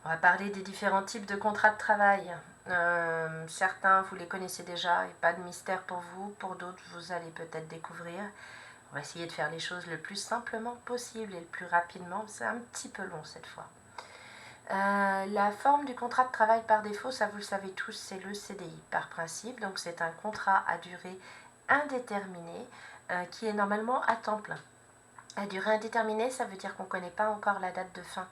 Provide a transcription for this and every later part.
On va parler des différents types de contrats de travail. Certains, vous les connaissez déjà et pas de mystère pour vous. Pour d'autres, vous allez peut-être découvrir. On va essayer de faire les choses le plus simplement possible et le plus rapidement. C'est un petit peu long cette fois. La forme du contrat de travail par défaut, ça vous le savez tous, c'est le CDI par principe. Donc c'est un contrat à durée indéterminée qui est normalement à temps plein. À durée indéterminée, ça veut dire qu'on ne connaît pas encore la date de fin.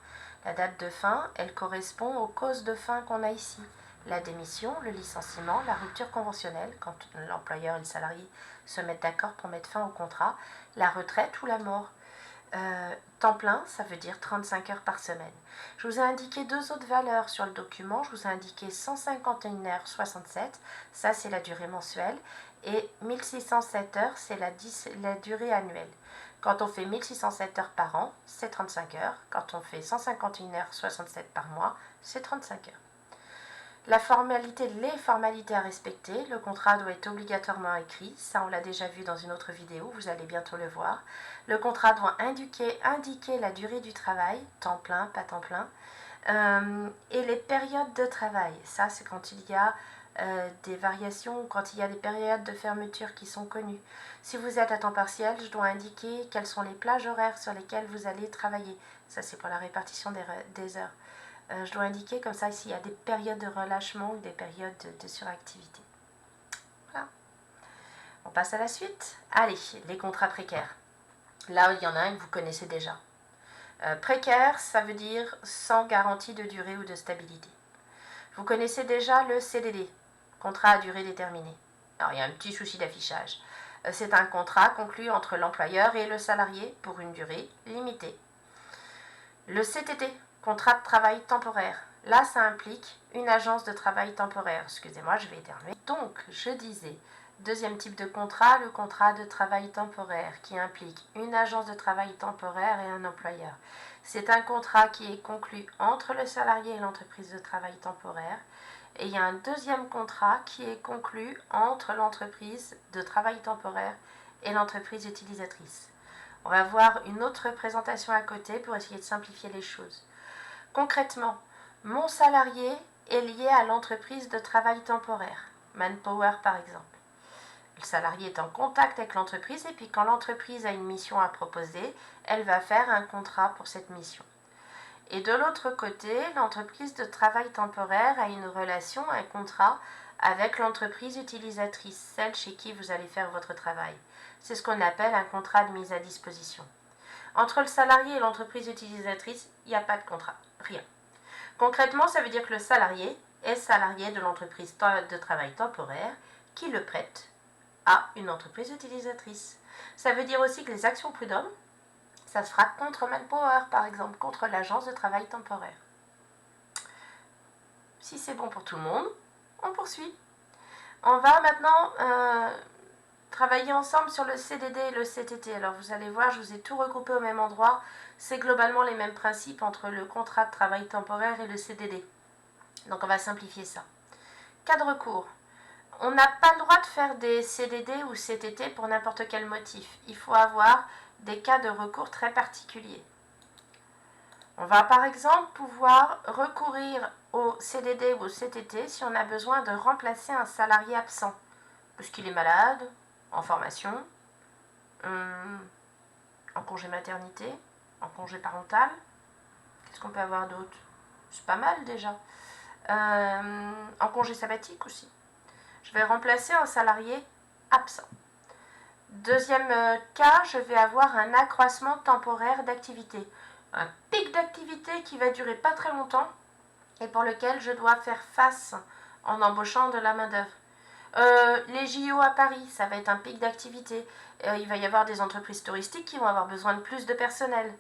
La date de fin, elle correspond aux causes de fin qu'on a ici. La démission, le licenciement, la rupture conventionnelle, quand l'employeur et le salarié se mettent d'accord pour mettre fin au contrat, la retraite ou la mort. Temps plein, ça veut dire 35 heures par semaine. Je vous ai indiqué deux autres valeurs sur le document. Je vous ai indiqué 151h67, ça c'est la durée mensuelle, et 1607 heures, c'est la durée annuelle. Quand on fait 1607 heures par an, c'est 35 heures. Quand on fait 151h67 par mois, c'est 35 heures. Les formalités à respecter, le contrat doit être obligatoirement écrit, ça on l'a déjà vu dans une autre vidéo, vous allez bientôt le voir. Le contrat doit indiquer la durée du travail, temps plein, pas temps plein, et les périodes de travail. Ça c'est quand il y a des variations, quand il y a des périodes de fermeture qui sont connues. Si vous êtes à temps partiel, je dois indiquer quelles sont les plages horaires sur lesquelles vous allez travailler. Ça c'est pour la répartition des heures. Je dois indiquer comme ça s'il y a des périodes de relâchement ou des périodes de suractivité. Voilà. On passe à la suite. Allez, les contrats précaires. Là, il y en a un que vous connaissez déjà. Précaire, ça veut dire sans garantie de durée ou de stabilité. Vous connaissez déjà le CDD, contrat à durée déterminée. Alors, il y a un petit souci d'affichage. C'est un contrat conclu entre l'employeur et le salarié pour une durée limitée. Le CTT, contrat de travail temporaire. Là, ça implique une agence de travail temporaire. Excusez-moi, je vais éternuer. Donc, je disais, deuxième type de contrat, le contrat de travail temporaire, qui implique une agence de travail temporaire et un employeur. C'est un contrat qui est conclu entre le salarié et l'entreprise de travail temporaire. Et il y a un deuxième contrat qui est conclu entre l'entreprise de travail temporaire et l'entreprise utilisatrice. On va voir une autre présentation à côté pour essayer de simplifier les choses. Concrètement, mon salarié est lié à l'entreprise de travail temporaire, Manpower par exemple. Le salarié est en contact avec l'entreprise et puis quand l'entreprise a une mission à proposer, elle va faire un contrat pour cette mission. Et de l'autre côté, l'entreprise de travail temporaire a une relation, un contrat avec l'entreprise utilisatrice, celle chez qui vous allez faire votre travail. C'est ce qu'on appelle un contrat de mise à disposition. Entre le salarié et l'entreprise utilisatrice, il n'y a pas de contrat, rien. Concrètement, ça veut dire que le salarié est salarié de l'entreprise de travail temporaire qui le prête à une entreprise utilisatrice. Ça veut dire aussi que les actions prud'hommes, ça se fera contre Manpower, par exemple, contre l'agence de travail temporaire. Si c'est bon pour tout le monde, on poursuit. On va maintenant travailler ensemble sur le CDD et le CTT. Alors vous allez voir, je vous ai tout regroupé au même endroit. C'est globalement les mêmes principes entre le contrat de travail temporaire et le CDD. Donc on va simplifier ça. Cas de recours. On n'a pas le droit de faire des CDD ou CTT pour n'importe quel motif. Il faut avoir des cas de recours très particuliers. On va par exemple pouvoir recourir au CDD ou au CTT si on a besoin de remplacer un salarié absent, parce qu'il est malade, en formation, en congé maternité, en congé parental. Qu'est-ce qu'on peut avoir d'autre? C'est pas mal déjà. En congé sabbatique aussi. Je vais remplacer un salarié absent. Deuxième cas, je vais avoir un accroissement temporaire d'activité. Un pic d'activité qui va durer pas très longtemps et pour lequel je dois faire face en embauchant de la main-d'œuvre. Les JO à Paris, ça va être un pic d'activité. Il va y avoir des entreprises touristiques qui vont avoir besoin de plus de personnel,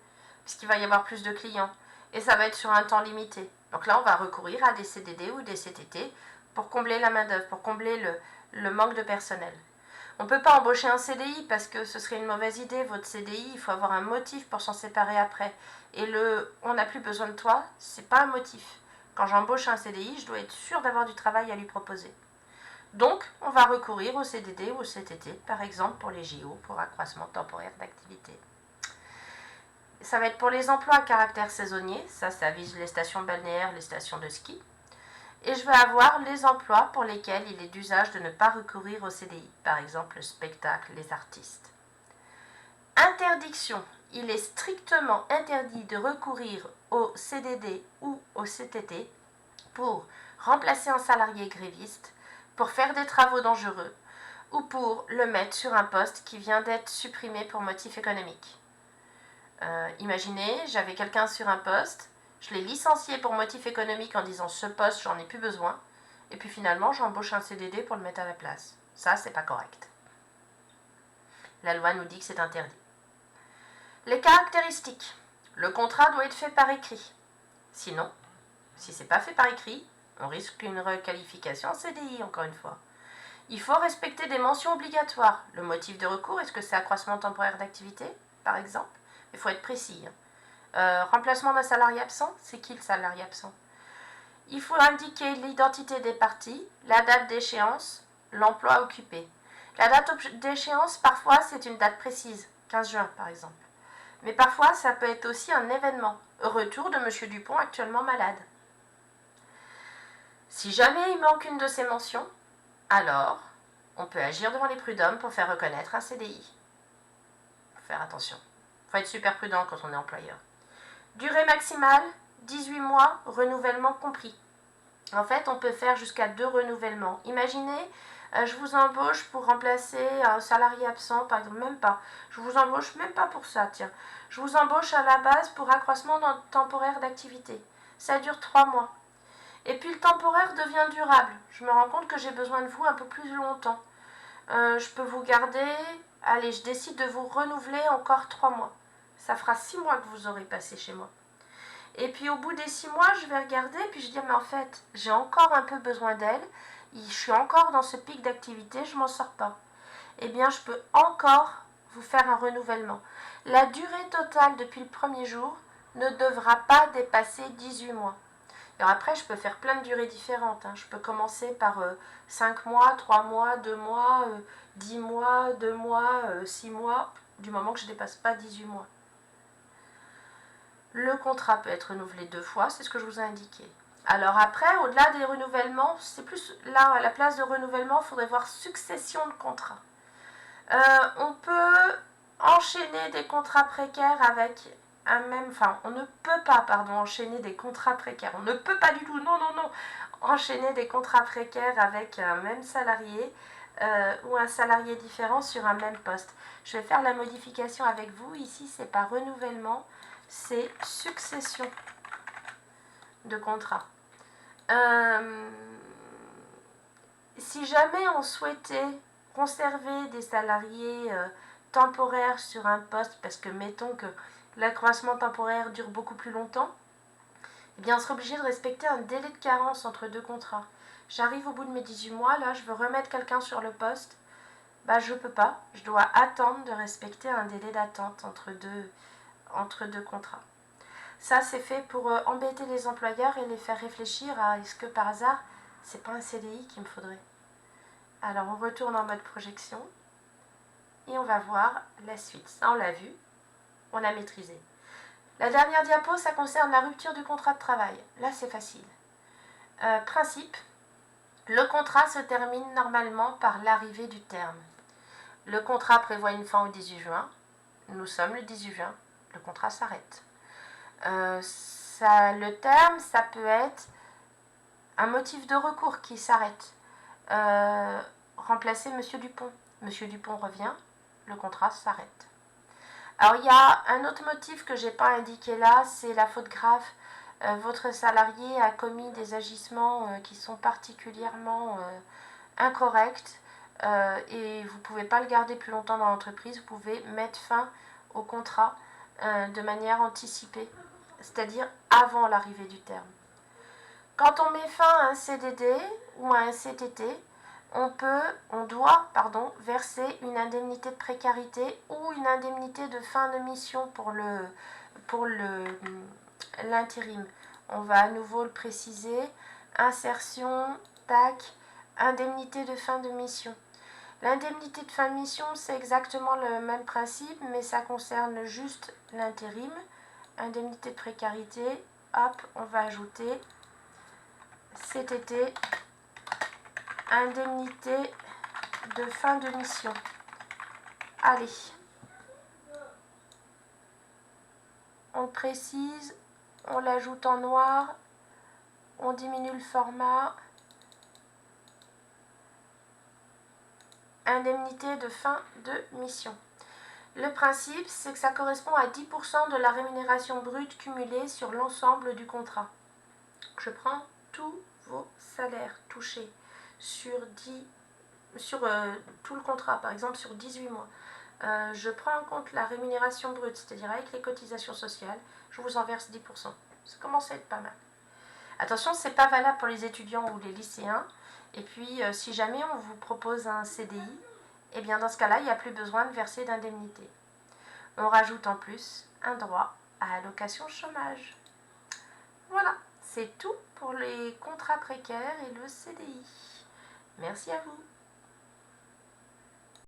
puisqu'il va y avoir plus de clients. Et ça va être sur un temps limité. Donc là, on va recourir à des CDD ou des CTT pour combler la main-d'œuvre, pour combler le manque de personnel. On ne peut pas embaucher un CDI parce que ce serait une mauvaise idée. Votre CDI, il faut avoir un motif pour s'en séparer après. Et on n'a plus besoin de toi, c'est pas un motif. Quand j'embauche un CDI, je dois être sûre d'avoir du travail à lui proposer. Donc, on va recourir au CDD ou au CTT, par exemple pour les JO, pour accroissement temporaire d'activité. Ça va être pour les emplois à caractère saisonnier, ça vise les stations balnéaires, les stations de ski. Et je vais avoir les emplois pour lesquels il est d'usage de ne pas recourir au CDI, par exemple le spectacle, les artistes. Interdiction. Il est strictement interdit de recourir au CDD ou au CTT pour remplacer un salarié gréviste, pour faire des travaux dangereux ou pour le mettre sur un poste qui vient d'être supprimé pour motif économique. Imaginez, j'avais quelqu'un sur un poste, je l'ai licencié pour motif économique en disant ce poste, j'en ai plus besoin, et puis finalement, j'embauche un CDD pour le mettre à la place. Ça, c'est pas correct. La loi nous dit que c'est interdit. Les caractéristiques. Le contrat doit être fait par écrit. Sinon, si c'est pas fait par écrit, on risque une requalification en CDI, encore une fois. Il faut respecter des mentions obligatoires. Le motif de recours, est-ce que c'est accroissement temporaire d'activité, par exemple? Il faut être précis. Remplacement d'un salarié absent, c'est qui le salarié absent? Il faut indiquer l'identité des parties, la date d'échéance, l'emploi occupé. La date d'échéance, parfois, c'est une date précise, 15 juin par exemple. Mais parfois, ça peut être aussi un événement. Retour de M. Dupont actuellement malade. Si jamais il manque une de ces mentions, alors on peut agir devant les prud'hommes pour faire reconnaître un CDI. Faut faire attention. Il faut être super prudent quand on est employeur. Durée maximale, 18 mois, renouvellement compris. En fait, on peut faire jusqu'à 2 renouvellements. Imaginez, je vous embauche pour remplacer un salarié absent, par exemple, même pas. Je vous embauche même pas pour ça, tiens. Je vous embauche à la base pour accroissement temporaire d'activité. Ça dure 3 mois. Et puis le temporaire devient durable. Je me rends compte que j'ai besoin de vous un peu plus longtemps. Je peux vous garder. Allez, je décide de vous renouveler encore 3 mois. Ça fera 6 mois que vous aurez passé chez moi. Et puis au bout des 6 mois, je vais regarder et puis je dis mais en fait, j'ai encore un peu besoin d'elle. Je suis encore dans ce pic d'activité, je m'en sors pas. Eh bien, je peux encore vous faire un renouvellement. La durée totale depuis le premier jour ne devra pas dépasser 18 mois. Alors après, je peux faire plein de durées différentes. Je peux commencer par 5 mois, 3 mois, 2 mois, 10 mois, 2 mois, 6 mois, du moment que je ne dépasse pas 18 mois. Le contrat peut être renouvelé 2 fois, c'est ce que je vous ai indiqué. Alors après, au-delà des renouvellements, c'est plus là, à la place de renouvellement, il faudrait voir succession de contrats. On peut enchaîner des contrats précaires avec un même... Enfin, on ne peut pas, enchaîner des contrats précaires. On ne peut pas du tout, non, enchaîner des contrats précaires avec un même salarié ou un salarié différent sur un même poste. Je vais faire la modification avec vous. Ici, c'est pas renouvellement, c'est succession de contrats. Si jamais on souhaitait conserver des salariés temporaires sur un poste, parce que mettons que l'accroissement temporaire dure beaucoup plus longtemps, eh bien on sera obligé de respecter un délai de carence entre 2 contrats. J'arrive au bout de mes 18 mois, là je veux remettre quelqu'un sur le poste, je ne peux pas, je dois attendre de respecter un délai d'attente entre deux contrats. Ça c'est fait pour embêter les employeurs et les faire réfléchir à est-ce que par hasard c'est pas un CDI qu'il me faudrait. Alors on retourne en mode projection et on va voir la suite. Ça on l'a vu, on a maîtrisé. La dernière diapo, ça concerne la rupture du contrat de travail. Là c'est facile. Principe, le contrat se termine normalement par l'arrivée du terme. Le contrat prévoit une fin au 18 juin. Nous sommes le 18 juin. Le contrat s'arrête. Le terme, ça peut être un motif de recours qui s'arrête. Remplacer M. Dupont. M. Dupont revient, le contrat s'arrête. Alors il y a un autre motif que je n'ai pas indiqué là, c'est la faute grave. Votre salarié a commis des agissements qui sont particulièrement incorrects et vous ne pouvez pas le garder plus longtemps dans l'entreprise, vous pouvez mettre fin au contrat de manière anticipée, c'est-à-dire avant l'arrivée du terme. Quand on met fin à un CDD ou à un CTT, on doit verser une indemnité de précarité ou une indemnité de fin de mission pour l'intérim. On va à nouveau le préciser, insertion, TAC, indemnité de fin de mission. L'indemnité de fin de mission, c'est exactement le même principe, mais ça concerne juste l'intérim. Indemnité de précarité, hop, on va ajouter CTT, indemnité de fin de mission. Allez, on le précise, on l'ajoute en noir, on diminue le format. Indemnité de fin de mission. Le principe, c'est que ça correspond à 10% de la rémunération brute cumulée sur l'ensemble du contrat. Je prends tous vos salaires touchés sur tout le contrat, par exemple sur 18 mois. Je prends en compte la rémunération brute, c'est-à-dire avec les cotisations sociales, je vous en verse 10%. Ça commence à être pas mal. Attention, ce n'est pas valable pour les étudiants ou les lycéens. Et puis, si jamais on vous propose un CDI, eh bien dans ce cas-là, il n'y a plus besoin de verser d'indemnité. On rajoute en plus un droit à allocation chômage. Voilà, c'est tout pour les contrats précaires et le CDI. Merci à vous.